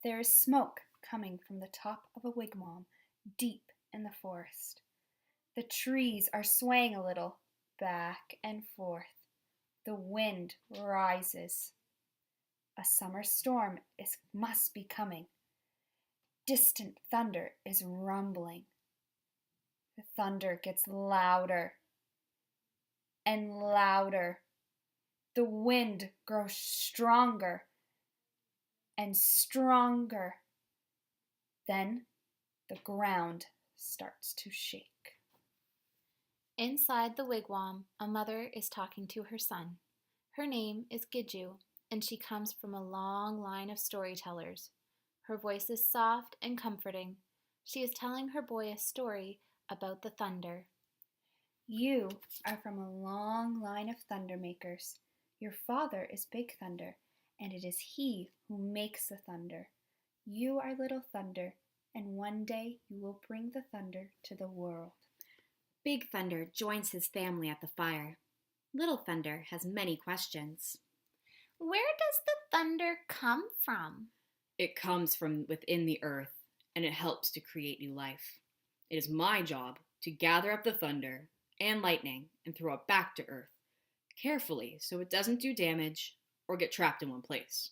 There is smoke coming from the top of a wigwam deep in the forest. The trees are swaying a little, back and forth. The wind rises. A summer storm must be coming. Distant thunder is rumbling. The thunder gets louder and louder. The wind grows stronger and stronger. Then the ground starts to shake. Inside the wigwam, a mother is talking to her son. Her name is Gidju, and she comes from a long line of storytellers. Her voice is soft and comforting. She is telling her boy a story about the thunder. You are from a long line of Thundermakers. Your father is Big Thunder, and it is he who makes the thunder. You are Little Thunder, and one day you will bring the thunder to the world. Big Thunder joins his family at the fire. Little Thunder has many questions. Where does the thunder come from? It comes from within the earth, and it helps to create new life. It is my job to gather up the thunder and lightning and throw it back to earth, carefully so it doesn't do damage or get trapped in one place.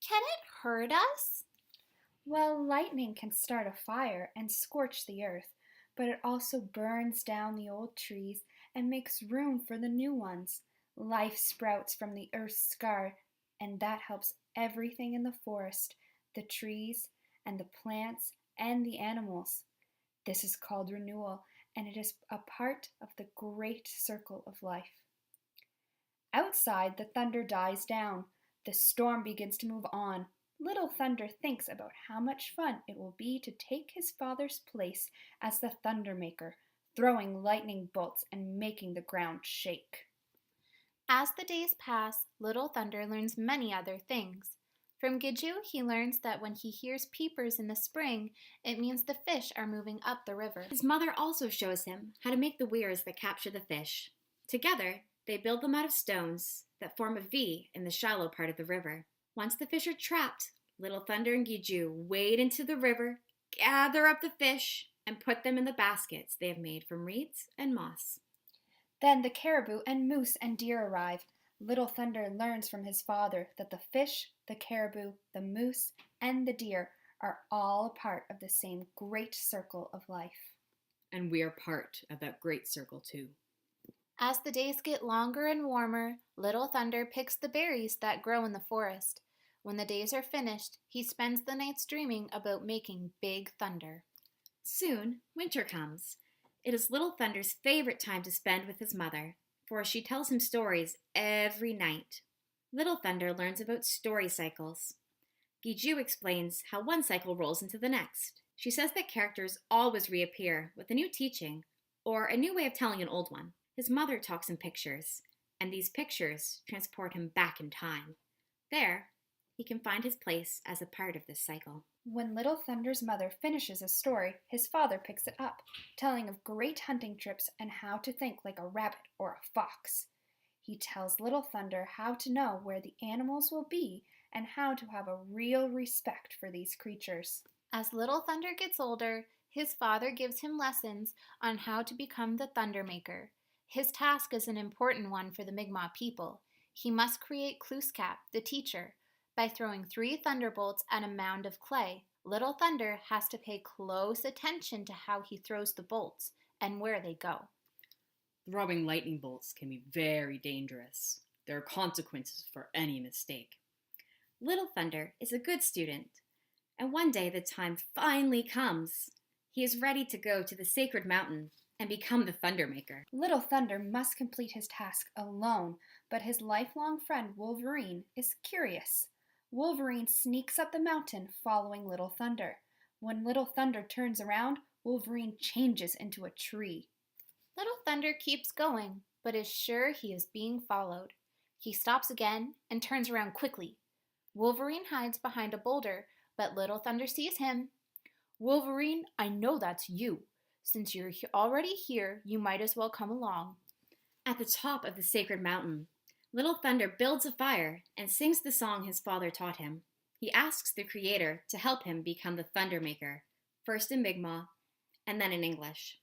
Can it hurt us? Well, lightning can start a fire and scorch the earth, but it also burns down the old trees and makes room for the new ones. Life sprouts from the earth's scar, and that helps everything in the forest, the trees and the plants and the animals. This is called renewal, and it is a part of the great circle of life. Outside, the thunder dies down. The storm begins to move on. Little Thunder thinks about how much fun it will be to take his father's place as the Thundermaker, throwing lightning bolts and making the ground shake. As the days pass, Little Thunder learns many other things. From Gidju, he learns that when he hears peepers in the spring, it means the fish are moving up the river. His mother also shows him how to make the weirs that capture the fish. Together, they build them out of stones that form a V in the shallow part of the river. Once the fish are trapped, Little Thunder and Gidju wade into the river, gather up the fish, and put them in the baskets they have made from reeds and moss. Then the caribou and moose and deer arrive. Little Thunder learns from his father that the fish, the caribou, the moose, and the deer are all a part of the same great circle of life. And we are part of that great circle too. As the days get longer and warmer, Little Thunder picks the berries that grow in the forest. When the days are finished, he spends the nights dreaming about making big thunder. Soon, winter comes. It is Little Thunder's favorite time to spend with his mother, for she tells him stories every night. Little Thunder learns about story cycles. Gidju explains how one cycle rolls into the next. She says that characters always reappear with a new teaching or a new way of telling an old one. His mother talks in pictures, and these pictures transport him back in time. There, he can find his place as a part of this cycle. When Little Thunder's mother finishes a story, his father picks it up, telling of great hunting trips and how to think like a rabbit or a fox. He tells Little Thunder how to know where the animals will be and how to have a real respect for these creatures. As Little Thunder gets older, his father gives him lessons on how to become the Thundermaker. His task is an important one for the Mi'kmaq people. He must create Glooskap, the teacher, by throwing 3 thunderbolts at a mound of clay. Little Thunder has to pay close attention to how he throws the bolts and where they go. Throwing lightning bolts can be very dangerous. There are consequences for any mistake. Little Thunder is a good student, and one day the time finally comes. He is ready to go to the sacred mountain and become the Thundermaker. Little Thunder must complete his task alone, but his lifelong friend Wolverine is curious. Wolverine sneaks up the mountain following Little Thunder. When Little Thunder turns around, Wolverine changes into a tree. Little Thunder keeps going, but is sure he is being followed. He stops again and turns around quickly. Wolverine hides behind a boulder, but Little Thunder sees him. Wolverine, I know that's you. Since you're already here, you might as well come along. At the top of the sacred mountain, Little Thunder builds a fire and sings the song his father taught him. He asks the Creator to help him become the Thundermaker, first in Mi'kmaq and then in English.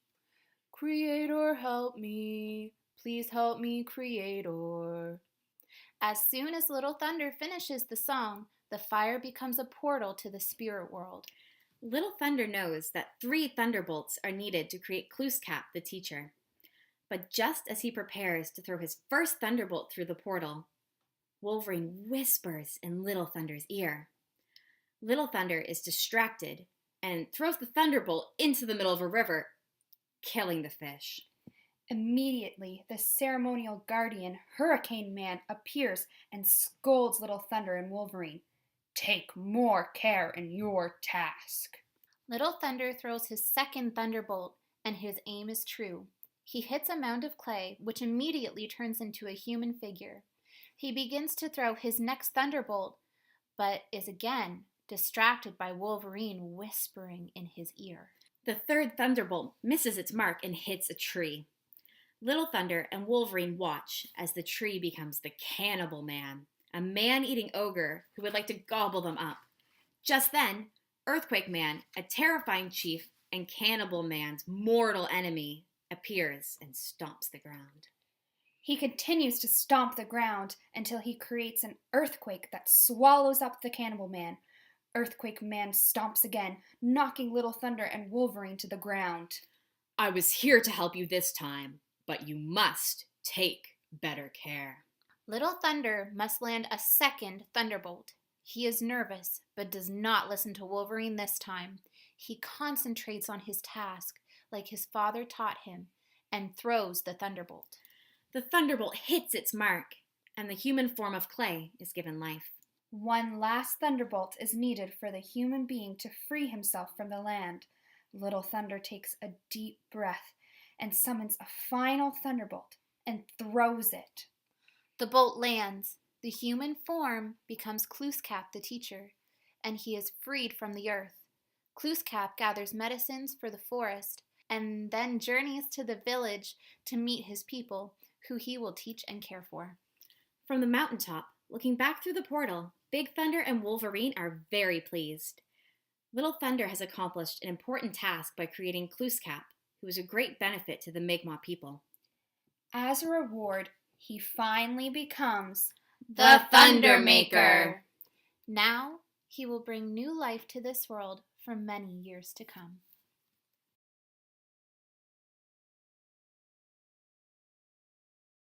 Creator, help me. Please help me, Creator. As soon as Little Thunder finishes the song, the fire becomes a portal to the spirit world. Little Thunder knows that 3 thunderbolts are needed to create Glooscap, the teacher. But just as he prepares to throw his first thunderbolt through the portal, Wolverine whispers in Little Thunder's ear. Little Thunder is distracted and throws the thunderbolt into the middle of a river, killing the fish. Immediately, the ceremonial guardian, Hurricane Man, appears and scolds Little Thunder and Wolverine. Take more care in your task. Little Thunder throws his second thunderbolt, and his aim is true. He hits a mound of clay, which immediately turns into a human figure. He begins to throw his next thunderbolt, but is again distracted by Wolverine whispering in his ear. The third thunderbolt misses its mark and hits a tree. Little Thunder and Wolverine watch as the tree becomes the Cannibal Man, a man-eating ogre who would like to gobble them up. Just then, Earthquake Man, a terrifying chief and Cannibal Man's mortal enemy, appears and stomps the ground. He continues to stomp the ground until he creates an earthquake that swallows up the Cannibal Man. Earthquake Man stomps again, knocking Little Thunder and Wolverine to the ground. I was here to help you this time, but you must take better care. Little Thunder must land a second thunderbolt. He is nervous, but does not listen to Wolverine this time. He concentrates on his task, like his father taught him, and throws the thunderbolt. The thunderbolt hits its mark, and the human form of clay is given life. One last thunderbolt is needed for the human being to free himself from the land. Little Thunder takes a deep breath and summons a final thunderbolt and throws it. The bolt lands. The human form becomes Glooscap the teacher, and he is freed from the earth. Glooscap gathers medicines for the forest and then journeys to the village to meet his people, who he will teach and care for. From the mountaintop, looking back through the portal, Big Thunder and Wolverine are very pleased. Little Thunder has accomplished an important task by creating Glooscap, who is a great benefit to the Mi'kmaq people. As a reward, he finally becomes the Thundermaker. Now he will bring new life to this world for many years to come.